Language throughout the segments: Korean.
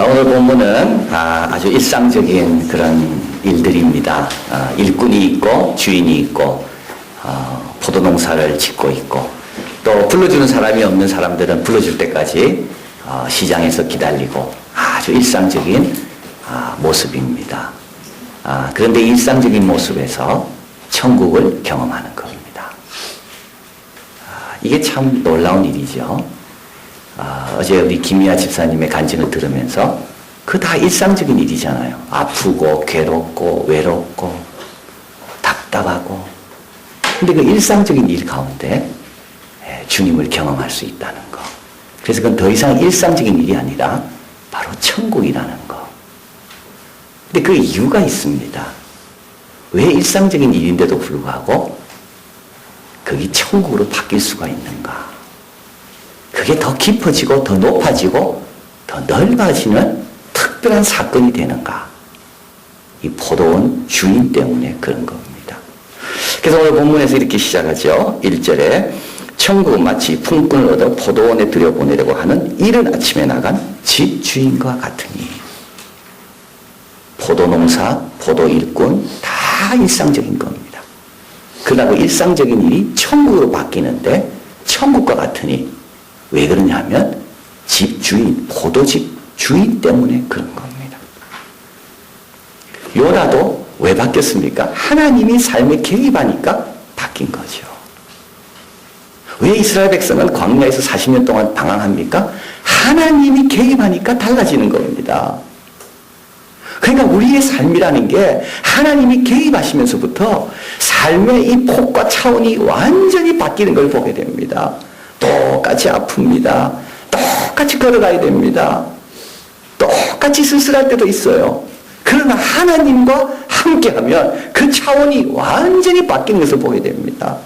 오늘 본문은 아주 일상적인 그런 일들입니다. 일꾼이 있고 주인이 있고 포도농사를 짓고 있고 또 불러주는 사람이 없는 사람들은 불러줄 때까지 시장에서 기다리고 아주 일상적인 모습입니다. 그런데 일상적인 모습에서 천국을 경험하는 겁니다. 이게 참 놀라운 일이죠. 어제 우리 김미아 집사님의 간증을 들으면서 그 다 일상적인 일이잖아요. 아프고 괴롭고 외롭고 답답하고 근데 그 일상적인 일 가운데 주님을 경험할 수 있다는 거. 그래서 그건 더 이상 일상적인 일이 아니라 바로 천국이라는 거. 근데 그 이유가 있습니다. 왜 일상적인 일인데도 불구하고 그게 천국으로 바뀔 수가 있는가? 그게 더 깊어지고 더 높아지고 더 넓어지는 특별한 사건이 되는가? 이 포도원 주인 때문에 그런 겁니다. 그래서 오늘 본문에서 이렇게 시작하죠. 1절에 천국은 마치 품꾼을 얻어 포도원에 들여보내려고 하는 이른 아침에 나간 집주인과 같으니 포도농사, 포도일꾼 다 일상적인 겁니다. 그러나 그 일상적인 일이 천국으로 바뀌는데 천국과 같으니 왜 그러냐면 집주인, 포도집 주인 때문에 그런 겁니다. 요나도 왜 바뀌었습니까? 하나님이 삶에 개입하니까 바뀐 거죠. 왜 이스라엘 백성은 광야에서 40년 동안 방황합니까? 하나님이 개입하니까 달라지는 겁니다. 그러니까 우리의 삶이라는 게 하나님이 개입하시면서부터 삶의 이 폭과 차원이 완전히 바뀌는 걸 보게 됩니다. 똑같이 아픕니다. 똑같이 걸어가야 됩니다. 똑같이 쓸쓸할 때도 있어요. 그러나 하나님과 함께하면 그 차원이 완전히 바뀌는 것을 보게 됩니다.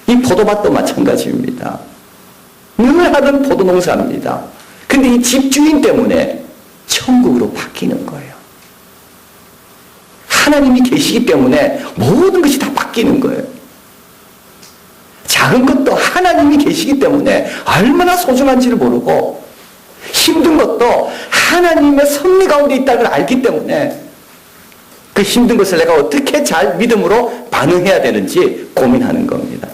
이 포도밭도 마찬가지입니다. 늘 하던 포도농사입니다. 근데 이 집주인 때문에 천국으로 바뀌는 거예요. 하나님이 계시기 때문에 모든 것이 다 바뀌는 거예요. 작은 것도 하나님이 계시기 때문에 얼마나 소중한지를 모르고 힘든 것도 하나님의 섭리 가운데 있다는 걸 알기 때문에 그 힘든 것을 내가 어떻게 잘 믿음으로 반응해야 되는지 고민하는 겁니다.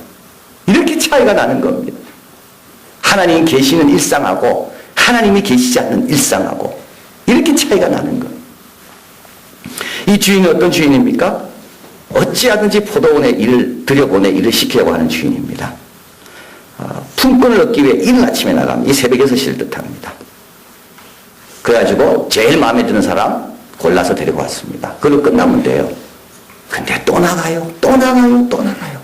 이렇게 차이가 나는 겁니다. 하나님 계시는 일상하고 하나님이 계시지 않는 일상하고 이렇게 차이가 나는 거예요. 이 주인이 어떤 주인입니까? 어찌하든지 포도원에 일을 들여보내 일을 시키려고 하는 주인입니다. 품꾼을 얻기 위해 이른 아침에 나가면 이 새벽 6시를 뜻합니다. 그래가지고 제일 마음에 드는 사람 골라서 데리고 왔습니다. 그걸로 끝나면 돼요. 근데 또 나가요. 또 나가요. 또 나가요.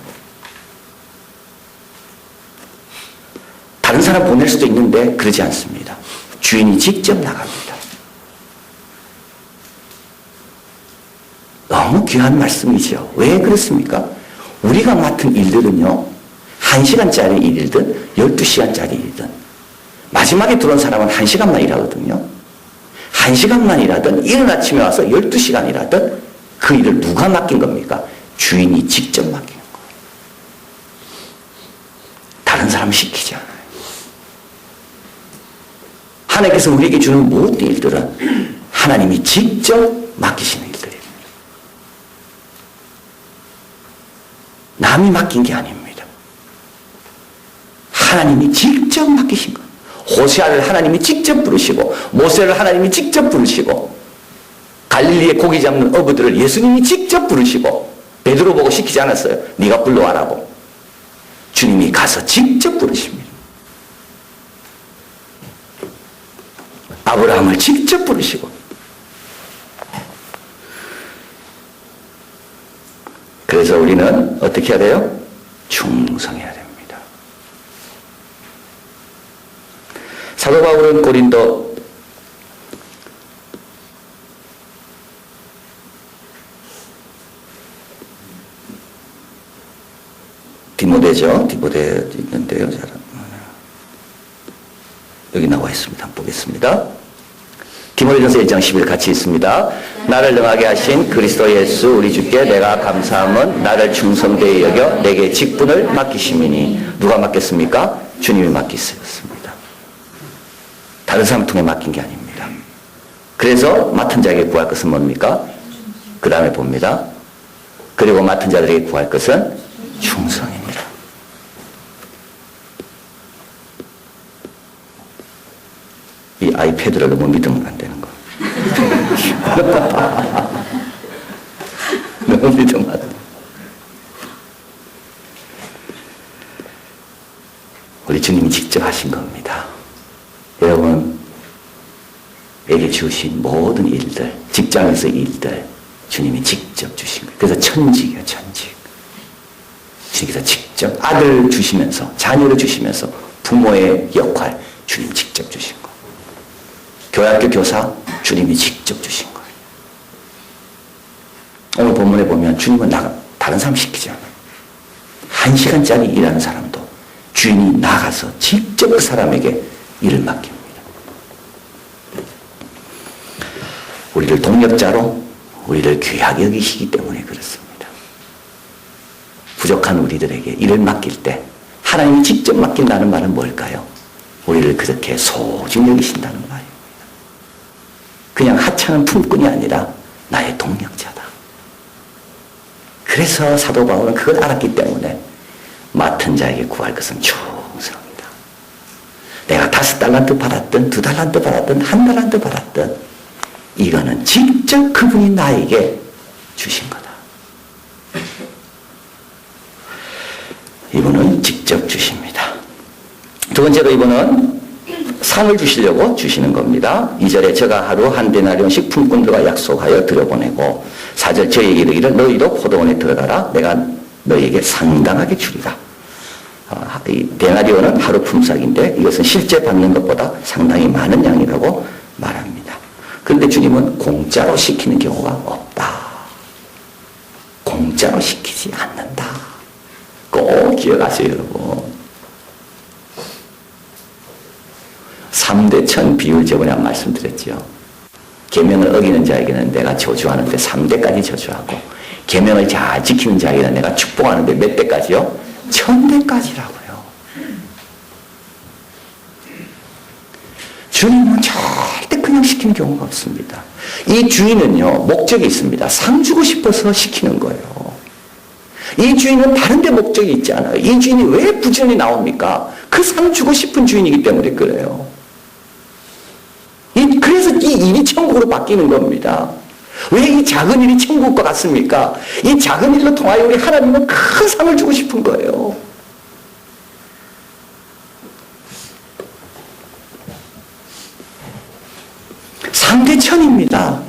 다른 사람 보낼 수도 있는데 그러지 않습니다. 주인이 직접 나갑니다. 너무 귀한 말씀이죠. 왜 그렇습니까? 우리가 맡은 일들은요. 1시간짜리 일이든 12시간짜리 일이든 마지막에 들어온 사람은 1시간만 일하거든요. 1시간만 일하든 이른 아침에 와서 12시간이라든 그 일을 누가 맡긴 겁니까? 주인이 직접 맡기는 거예요. 다른 사람 시키지 않아요. 하나님께서 우리에게 주는 모든 일들은 하나님이 직접 맡기시는 일들입니다. 남이 맡긴 게 아닙니다. 하나님이 직접 맡기신 거예요. 호세아를 하나님이 직접 부르시고 모세를 하나님이 직접 부르시고 갈릴리의 고기 잡는 어부들을 예수님이 직접 부르시고 베드로 보고 시키지 않았어요. 네가 불러와라고. 주님이 가서 직접 부르십니다. 아브라함을 직접 부르시고 그래서 우리는 어떻게 해야 돼요? 충성해야 됩니다. 사도 바울은 고린도 디모데죠. 디모데 있는데요. 여기 나와 있습니다. 한번 보겠습니다. 디모데전서 1장 10일 같이 있습니다. 나를 능하게 하신 그리스도 예수 우리 주께 내가 감사함은 나를 충성되이 여겨 내게 직분을 맡기심이니 누가 맡겼습니까? 주님이 맡기셨습니다. 다른 사람 통해 맡긴 게 아닙니다. 그래서 맡은 자에게 구할 것은 뭡니까? 그 다음에 봅니다. 그리고 맡은 자들에게 구할 것은 충성입니다. 이 아이패드를 너무 믿으면 안 되는 거. 너무 믿으면 안 돼. 우리 주님이 직접 하신 겁니다. 여러분, 에게 주신 모든 일들, 직장에서 일들, 주님이 직접 주신 거예요. 그래서 천직이에요, 천직. 주님께서 직접 아들 주시면서, 자녀를 주시면서 부모의 역할, 주님 직접 주신 거예요. 교학교 교사, 주님이 직접 주신 거예요. 오늘 본문에 보면 주님은 다른 사람 시키지 않아요. 1시간짜리 일하는 사람도 주인이 나가서 직접 그 사람에게 일을 맡깁니다. 우리를 동력자로 우리를 귀하게 여기시기 때문에 그렇습니다. 부족한 우리들에게 일을 맡길 때 하나님이 직접 맡긴다는 말은 뭘까요? 우리를 그렇게 소중히 여기신다는 말입니다. 그냥 하찮은 품꾼이 아니라 나의 동력자다. 그래서 사도 바울은 그걸 알았기 때문에 맡은 자에게 구할 것은 충성이다. 내가 5달란트 받았든 2달란트 받았든 1달란트 받았든 이거는 직접 그분이 나에게 주신 거다. 이분은 직접 주십니다. 두 번째로 이분은 상을 주시려고 주시는 겁니다. 2절에 저가 하루 한 데나리온씩 품꾼들과 약속하여 들여보내고 4절 저에게 이르기를 너희도 포도원에 들어가라. 내가 너희에게 상당하게 주리라. 이 데나리온은 하루 품삯인데 이것은 실제 받는 것보다 상당히 많은 양이라고 말합니다. 그런데 주님은 공짜로 시키는 경우가 없다. 공짜로 시키지 않는다. 꼭 기억하세요, 여러분. 3대 천 비율 저번에 말씀드렸죠. 계명을 어기는 자에게는 내가 저주하는데 3대까지 저주하고 계명을 잘 지키는 자에게는 내가 축복하는데 몇 대까지요? 1000대까지라고요. 주님은 절대 그냥 시키는 경우가 없습니다. 이 주인은요, 목적이 있습니다. 상 주고 싶어서 시키는 거예요. 이 주인은 다른 데 목적이 있지 않아요. 이 주인이 왜 부지런히 나옵니까? 그 상 주고 싶은 주인이기 때문에 그래요. 그래서 이 일이 천국으로 바뀌는 겁니다. 왜 이 작은 일이 천국과 같습니까? 이 작은 일로 통하여 우리 하나님은 큰 상을 주고 싶은 거예요. 상대 천입니다.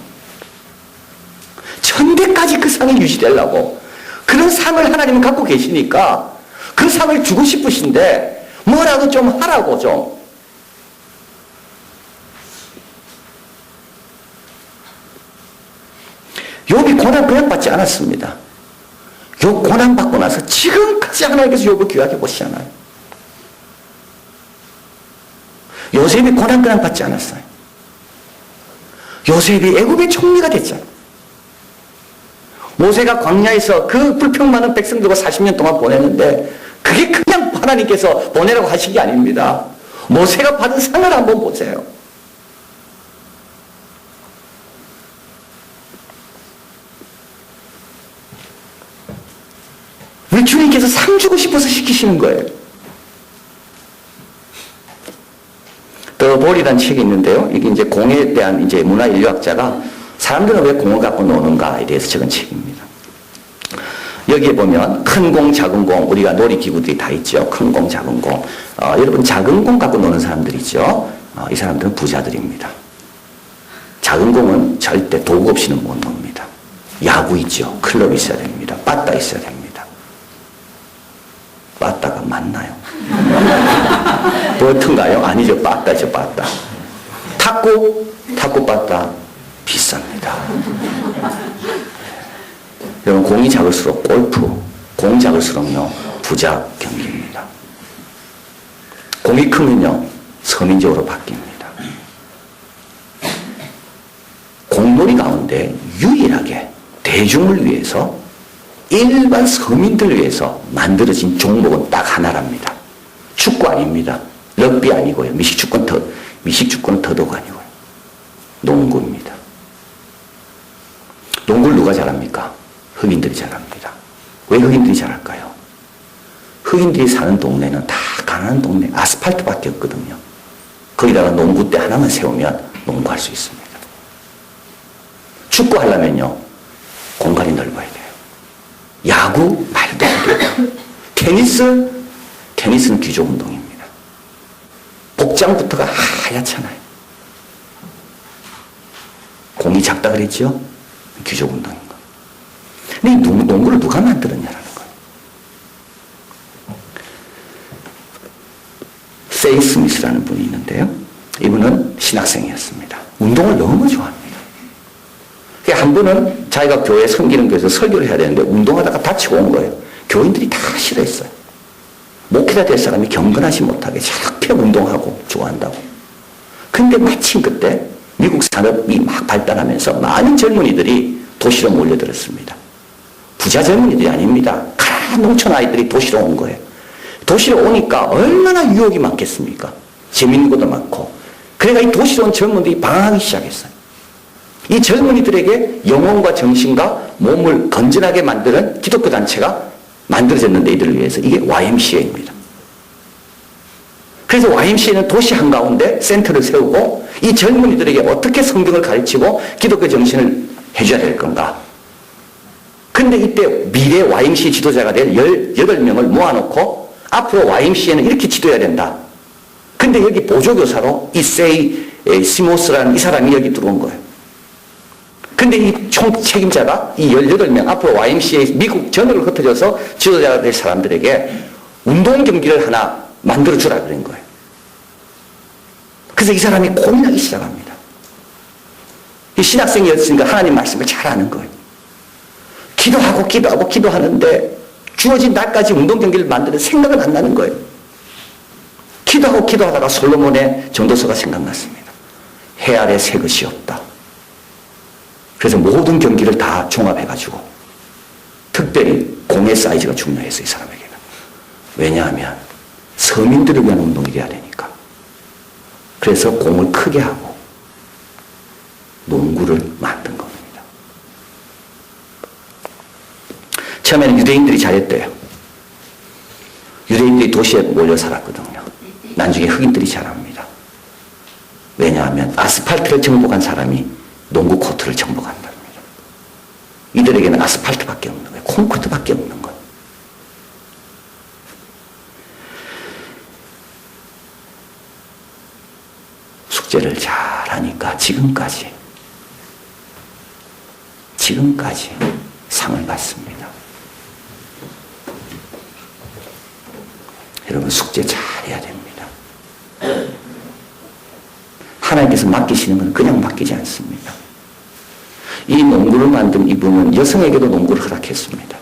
1000대까지 그 상이 유지되려고. 그런 상을 하나님은 갖고 계시니까 그 상을 주고 싶으신데 뭐라도 좀 하라고 좀. 욥이 고난 그냥 받지 않았습니다. 욥 고난 받고 나서 지금까지 하나님께서 욥을 귀하게 보시잖아요. 요셉이 고난 그냥 받지 않았어요. 요셉이 애굽의 총리가 됐잖아요. 모세가 광야에서 그 불평 많은 백성들과 40년 동안 보냈는데 그게 그냥 하나님께서 보내라고 하신 게 아닙니다. 모세가 받은 상을 한번 보세요. 우리 주님께서 상 주고 싶어서 시키시는 거예요. 더 볼이라는 책이 있는데요. 이게 이제 공에 대한 이제 문화인류학자가 사람들은 왜 공을 갖고 노는가에 대해서 적은 책입니다. 여기에 보면 큰 공, 작은 공, 우리가 놀이기구들이 다 있죠. 큰 공, 작은 공. 여러분 작은 공 갖고 노는 사람들이죠. 이 사람들은 부자들입니다. 작은 공은 절대 도구 없이는 못 놉니다. 야구 있죠. 클럽 있어야 됩니다. 빠따 있어야 됩니다. 빠따가 맞나요? 버튼가요? 아니죠. 빠따죠, 빠따. 탁구 빠따 비쌉니다. 여러분 공이 작을수록 골프, 공 작을수록요 부자 경기입니다. 공이 크면요 서민적으로 바뀝니다. 공놀이 가운데 유일하게 대중을 위해서 일반 서민들을 위해서 만들어진 종목은 딱 하나랍니다. 축구 아닙니다. 럭비 아니고요. 미식축구는 더더욱 아니고요. 농구입니다. 농구를 누가 잘합니까? 흑인들이 잘합니다. 왜 흑인들이 잘할까요? 흑인들이 사는 동네는 다 가난한 동네, 아스팔트밖에 없거든요. 거기다가 농구대 하나만 세우면 농구할 수 있습니다. 축구 하려면요, 공간이 넓어야 돼요. 야구, 말도 안 돼요. 테니스는 귀족 운동입니다. 복장부터가 하얗잖아요. 공이 작다 그랬죠? 귀족 운동인 거. 근데 농구를 누가 만들었냐라는 거예요. 세이 스미스라는 분이 있는데요. 이분은 신학생이었습니다. 운동을 너무 좋아합니다. 한 번은 자기가 교회 섬기는 교회에서 설교를 해야 되는데 운동하다가 다치고 온 거예요. 교인들이 다 싫어했어요. 목회자 될 사람이 경건하지 못하게 저렇게 운동하고 좋아한다고. 근데 마침 그때 미국 산업이 막 발달하면서 많은 젊은이들이 도시로 몰려들었습니다. 부자 젊은이들이 아닙니다. 가난한 농촌 아이들이 도시로 온 거예요. 도시로 오니까 얼마나 유혹이 많겠습니까? 재밌는 것도 많고. 그러니까 이 도시로 온 젊은이들이 방황하기 시작했어요. 이 젊은이들에게 영혼과 정신과 몸을 건전하게 만드는 기독교 단체가 만들어졌는데 이들을 위해서 이게 YMCA입니다. 그래서 YMCA는 도시 한가운데 센터를 세우고 이 젊은이들에게 어떻게 성경을 가르치고 기독교 정신을 해줘야 될 건가. 근데 이때 미래 YMCA 지도자가 될 18명을 모아놓고 앞으로 YMCA는 이렇게 지도해야 된다. 근데 여기 보조교사로 이 세이 시모스라는 이 사람이 여기 들어온 거예요. 근데 이 총 책임자가 이 18명 앞으로 YMCA 미국 전역을 흩어져서 지도자가 될 사람들에게 운동 경기를 하나 만들어주라 그런 거예요. 그래서 이 사람이 고민하기 시작합니다. 이 신학생이었으니까 하나님 말씀을 잘 아는 거예요. 기도하는데 주어진 날까지 운동 경기를 만드는 생각은 안 나는 거예요. 기도하다가 솔로몬의 전도서가 생각났습니다. 해 아래 새 것이 없다. 그래서 모든 경기를 다 종합해가지고 특별히 공의 사이즈가 중요했어요. 이 사람에게는. 왜냐하면 서민들을 위한 운동이 돼야 되니까. 그래서 공을 크게 하고 농구를 만든 겁니다. 처음에는 유대인들이 잘했대요. 유대인들이 도시에 몰려 살았거든요. 나중에 흑인들이 잘합니다. 왜냐하면 아스팔트를 정복한 사람이 농구 코트를 정복한답니다. 이들에게는 아스팔트밖에 없는 거예요. 콘크리트밖에 없는 거예요. 숙제를 잘하니까 지금까지 상을 받습니다. 여러분 숙제 잘해야 됩니다. 하나님께서 맡기시는 건 그냥 맡기지 않습니다. 이 농구를 만든 이분은 여성에게도 농구를 허락했습니다.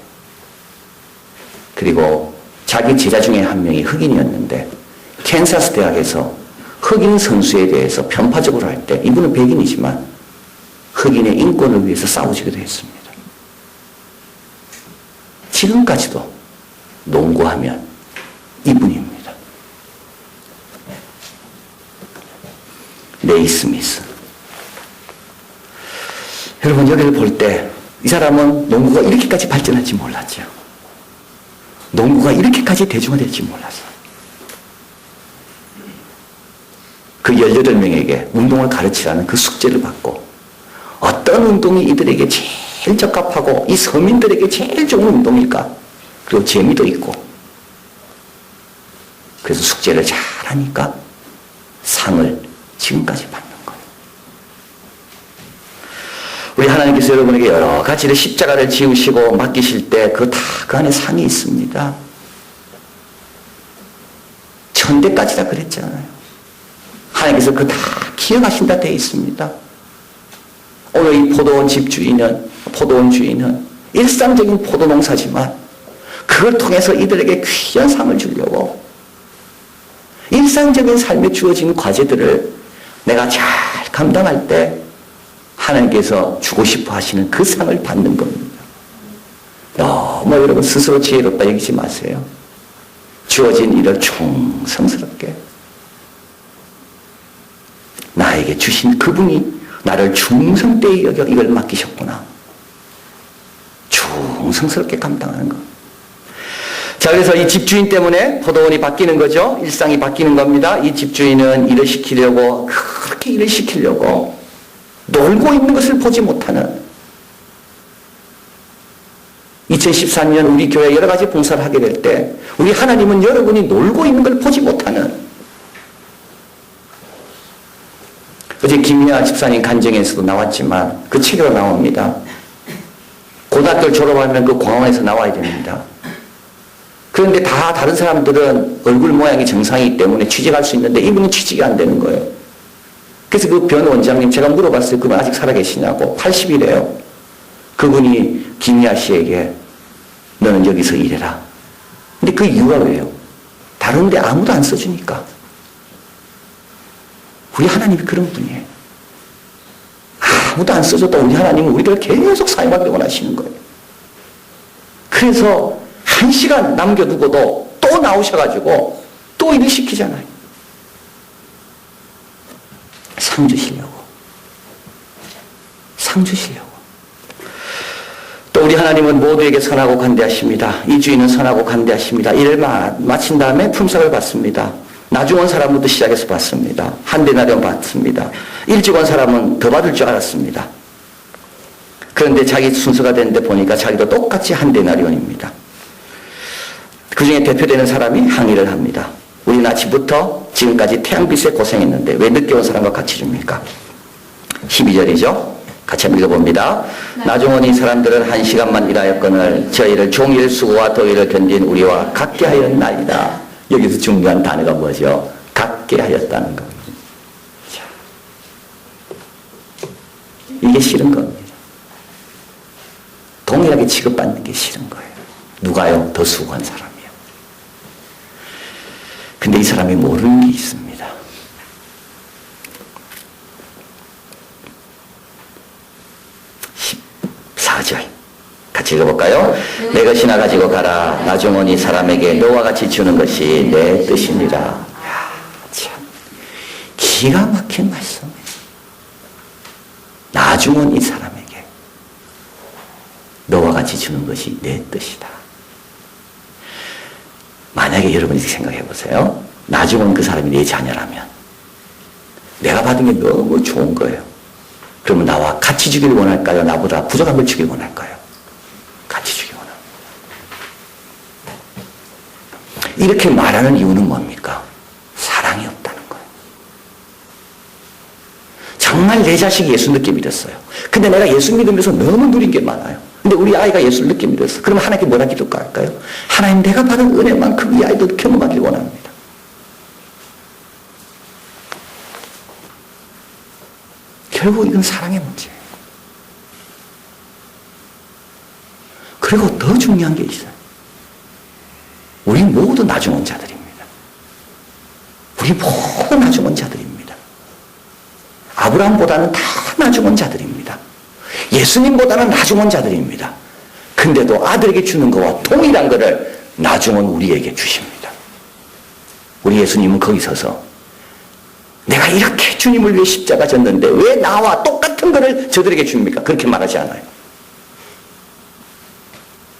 그리고 자기 제자 중에 한 명이 흑인이었는데 캔사스 대학에서 흑인 선수에 대해서 편파적으로 할 때 이분은 백인이지만 흑인의 인권을 위해서 싸우기도 했습니다. 지금까지도 농구하면 이분입니다. 네이스미스. 여러분 여기를 볼 때 이 사람은 농구가 이렇게까지 발전할지 몰랐죠. 농구가 이렇게까지 대중화될지 몰랐어요. 그 18명에게 운동을 가르치라는 그 숙제를 받고 어떤 운동이 이들에게 제일 적합하고 이 서민들에게 제일 좋은 운동일까? 그리고 재미도 있고 그래서 숙제를 잘하니까 상을 지금까지 받는 거예요. 우리 하나님께서 여러분에게 여러 가지의 십자가를 지으시고 맡기실 때 그 안에 상이 있습니다. 천대까지다 그랬잖아요. 하나님께서 그 다 기억하신다 되어 있습니다. 오늘 이 포도원 주인은 일상적인 포도 농사지만 그걸 통해서 이들에게 귀한 상을 주려고 일상적인 삶에 주어진 과제들을 내가 잘 감당할 때 하나님께서 주고 싶어 하시는 그 상을 받는 겁니다. 너무 여러분 스스로 지혜롭다 여기지 마세요. 주어진 일을 충성스럽게 나에게 주신 그분이 나를 충성되이 여겨 이걸 맡기셨구나. 충성스럽게 감당하는 거. 자, 그래서 이 집주인 때문에 포도원이 바뀌는 거죠. 일상이 바뀌는 겁니다. 이 집주인은 일을 시키려고, 그렇게 일을 시키려고 놀고 있는 것을 보지 못하는, 2014년 우리 교회 여러 가지 봉사를 하게 될 때 우리 하나님은 여러분이 놀고 있는 걸 보지 못하는, 어제 김미아 집사님 간증에서도 나왔지만 그 책으로 나옵니다. 고등학교를 졸업하면 그 공항에서 나와야 됩니다. 그런데 다 다른 사람들은 얼굴 모양이 정상이기 때문에 취직할 수 있는데 이분은 취직이 안 되는 거예요. 그래서 그 변 원장님 제가 물어봤어요. 그분 아직 살아계시냐고. 80이래요. 그분이 김미아 씨에게 너는 여기서 일해라. 근데 그 이유가 왜요? 다른 데 아무도 안 써주니까. 우리 하나님이 그런 분이에요. 아무도 안 써줘도 우리 하나님은 우리를 계속 사용하기를 원하시는 거예요. 그래서 1시간 남겨두고도 또 나오셔가지고 또 일을 시키잖아요. 상 주시려고. 상 주시려고. 또 우리 하나님은 모두에게 선하고 간대하십니다. 이 주인은 선하고 간대하십니다. 일을 마친 다음에 품삯을 받습니다. 나중 온 사람부터 시작해서 받습니다. 한 데나리온 받습니다. 일찍 온 사람은 더 받을 줄 알았습니다. 그런데 자기 순서가 됐는데 보니까 자기도 똑같이 한 데나리온입니다. 그 중에 대표되는 사람이 항의를 합니다. 우리는 아침부터 지금까지 태양빛에 고생했는데 왜 늦게 온 사람과 같이 줍니까? 12절이죠. 같이 한번 읽어봅니다. 나중 온 이 사람들은 1시간만 일하였거늘 저희를 종일 수고와 더위를 견딘 우리와 같게 하였나이다. 여기서 중요한 단어가 뭐죠? 같게 하였다는 겁니다. 자, 이게 싫은 겁니다. 동일하게 취급받는 게 싫은 거예요. 누가요? 더 수고한 사람이요. 근데 이 사람이 모르는 게 있습니다. 14절 같이 읽어볼까요? 내 것이나 가지고 가라. 나중 온 이 사람에게 너와 같이 주는 것이 내 뜻이니라. 야, 참 기가 막힌 말씀이에요. 나중 온 이 사람에게 너와 같이 주는 것이 내 뜻이다. 만약에 여러분이 생각해 보세요. 나중 온 그 사람이 내 자녀라면 내가 받은 게 너무 좋은 거예요. 그러면 나와 같이 주기를 원할까요? 나보다 부족한 걸 주기를 원할까요? 같이 주기 원합니다. 이렇게 말하는 이유는 뭡니까? 사랑이 없다는 거예요. 정말 내 자식이 예수 늦게 믿었어요. 근데 내가 예수 믿으면서 너무 누린 게 많아요. 근데 우리 아이가 예수를 늦게 믿었어. 그러면 하나님께 뭐라 기도할까요? 하나님, 내가 받은 은혜만큼 이 아이도 경험하길 원합니다. 결국 이건 사랑의 문제예요. 그리고 더 중요한 게 있어요. 우리 모두 나중 온 자들입니다. 우리 모두 나중 온 자들입니다. 아브라함보다는 다 나중 온 자들입니다. 예수님보다는 나중 온 자들입니다. 근데도 아들에게 주는 것과 동일한 것을 나중 온 우리에게 주십니다. 우리 예수님은 거기 서서 내가 이렇게 주님을 위해 십자가 졌는데 왜 나와 똑같은 것을 저들에게 줍니까? 그렇게 말하지 않아요.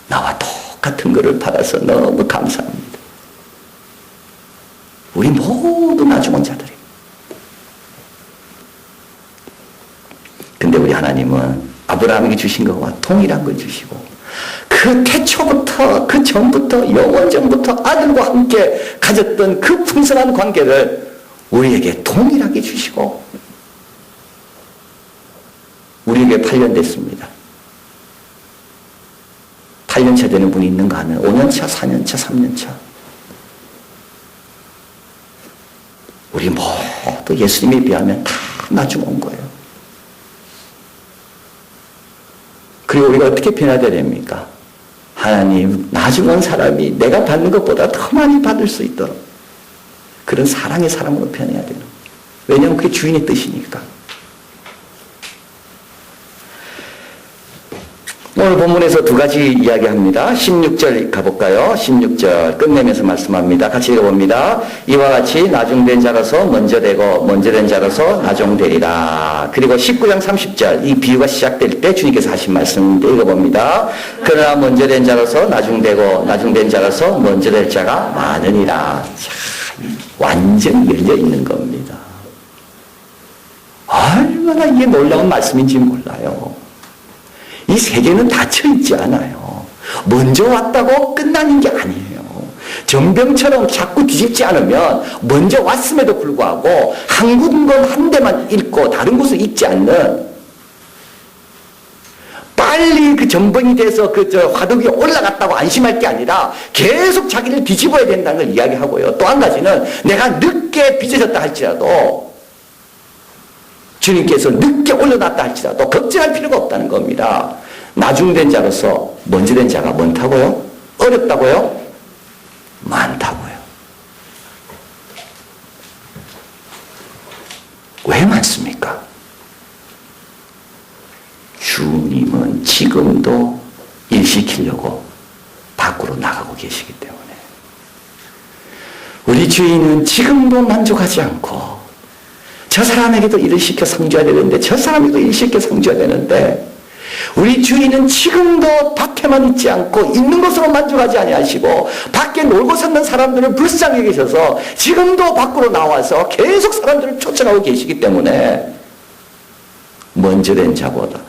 나와 똑같은 것을 받아서 너무 감사합니다. 우리 모두 나중 온 자들이에요. 근데 우리 하나님은 아브라함에게 주신 것과 동일한 걸 주시고 그 태초부터 그 전부터 영원전부터 아들과 함께 가졌던 그 풍성한 관계를 우리에게 동일하게 주시고 우리에게 8년 됐습니다. 8년차 되는 분이 있는가 하면 5년차, 4년차, 3년차 우리 모두 예수님에 비하면 다 나중 온 거예요. 그리고 우리가 어떻게 변화되어야 됩니까? 하나님, 나중 온 사람이 내가 받는 것보다 더 많이 받을 수 있도록 그런 사랑의 사람으로 변해야 되는 거예요. 왜냐하면 그게 주인의 뜻이니까. 오늘 본문에서 두 가지 이야기합니다. 16절 가볼까요? 16절 끝내면서 말씀합니다. 같이 읽어봅니다. 이와 같이 나중된 자로서 먼저 되고 먼저 된 자로서 나중되리라. 그리고 19장 30절 이 비유가 시작될 때 주님께서 하신 말씀 읽어봅니다. 그러나 먼저 된 자로서 나중되고 나중된 자로서 먼저 될 자가 많으니라. 자, 완전히 열려 있는 겁니다. 얼마나 이게 놀라운 말씀인지 몰라요. 이 세계는 닫혀 있지 않아요. 먼저 왔다고 끝나는 게 아니에요. 전병처럼 자꾸 뒤집지 않으면 먼저 왔음에도 불구하고 한 군건 한 대만 읽고 다른 곳을 읽지 않는, 빨리 그 전번이 돼서 화덕 위에 올라갔다고 안심할 게 아니라 계속 자기를 뒤집어야 된다는 걸 이야기하고요. 또 한 가지는 내가 늦게 빚어졌다 할지라도, 주님께서 늦게 올려놨다 할지라도 걱정할 필요가 없다는 겁니다. 나중된 자로서 먼저 된 자가 많다고요? 어렵다고요? 많다고요. 왜 많습니까? 주님은 지금도 일시키려고 밖으로 나가고 계시기 때문에, 우리 주인은 지금도 만족하지 않고 저 사람에게도 일을 시켜 상주해야 되는데 저 사람에게도 일 시켜 상주해야 되는데, 우리 주인은 지금도 밖에만 있지 않고 있는 것으로 만족하지 아니하시고 밖에 놀고 사는 사람들을 불쌍히 계셔서 지금도 밖으로 나와서 계속 사람들을 쫓아가고 계시기 때문에, 먼저 된 자보다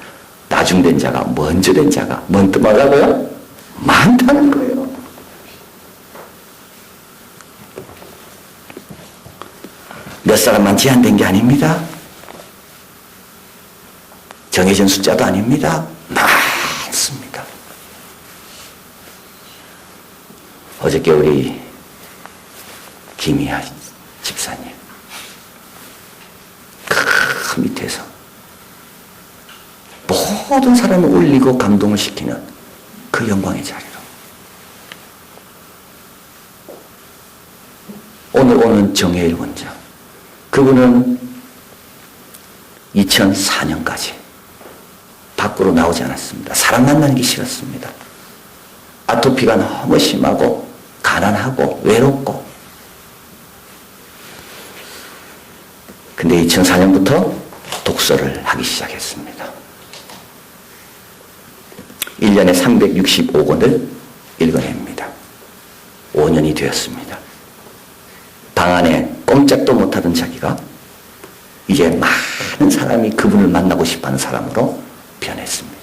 나중된 자가 먼저 된 자가 뭔 뜻 말라고요? 많다는 거예요. 몇 사람만 제한된 게 아닙니다. 정해진 숫자도 아닙니다. 많습니다. 어저께 우리 김희아 집사님 그 밑에서 모든 사람을 울리고 감동을 시키는 그 영광의 자리로 오늘 오는 정혜일 원장, 그분은 2004년까지 밖으로 나오지 않았습니다. 사람 만나는 게 싫었습니다. 아토피가 너무 심하고 가난하고 외롭고. 근데 2004년부터 독서를 하기 시작했습니다. 1년에 365권을 읽어냅니다. 5년이 되었습니다. 방 안에 꼼짝도 못하던 자기가 이제 많은 사람이 그분을 만나고 싶어하는 사람으로 변했습니다.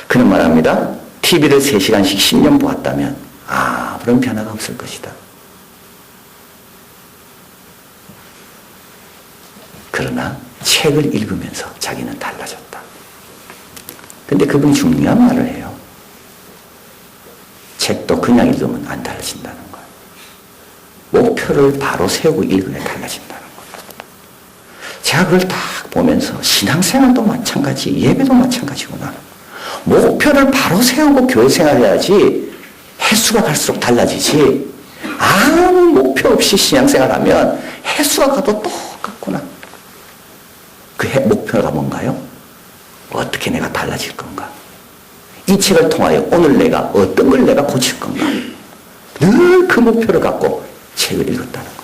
그는 말합니다. TV를 3시간씩 10년 보았다면 아무런 변화가 없을 것이다. 그러나 책을 읽으면서 자기는 달라졌다. 근데 그분이 중요한 말을 해요. 책도 그냥 읽으면 안 달라진다는 거예요. 목표를 바로 세우고 읽으면 달라진다는 거예요. 제가 그걸 딱 보면서 신앙생활도 마찬가지, 예배도 마찬가지구나. 목표를 바로 세우고 교회 생활해야지 횟수가 갈수록 달라지지, 아무 목표 없이 신앙생활하면 횟수가 가도 똑같구나. 그 목표가 뭔가요? 어떻게 내가 달라질 건가? 이 책을 통하여 오늘 내가 어떤 걸 내가 고칠 건가? 늘 그 목표를 갖고 책을 읽었다는 겁니다.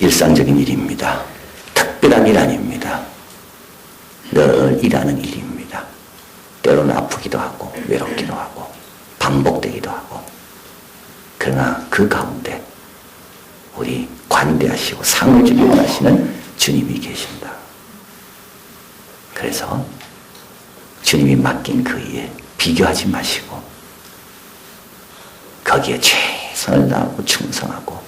일상적인 일입니다. 특별한 일 아닙니다. 늘 일하는 일입니다. 때로는 아프기도 하고 외롭기도 하고 반복되기도 하고, 그러나 그 가운데 우리 관대하시고 상을 주기 원하시는 주님이 계신다. 그래서 주님이 맡긴 그 일에 비교하지 마시고 거기에 최선을 다하고 충성하고,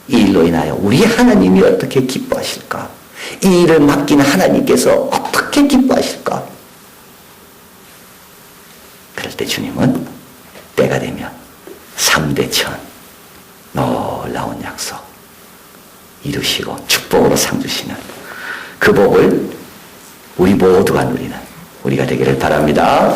이 일로 인하여 우리 하나님이 어떻게 기뻐하실까? 이 일을 맡긴 하나님께서 어떻게 기뻐하실까? 그럴 때 주님은 때가 되면 3대 천 놀라운 약속 이루시고 축복으로 상 주시는 그 복을 우리 모두가 누리는 우리가 되기를 바랍니다.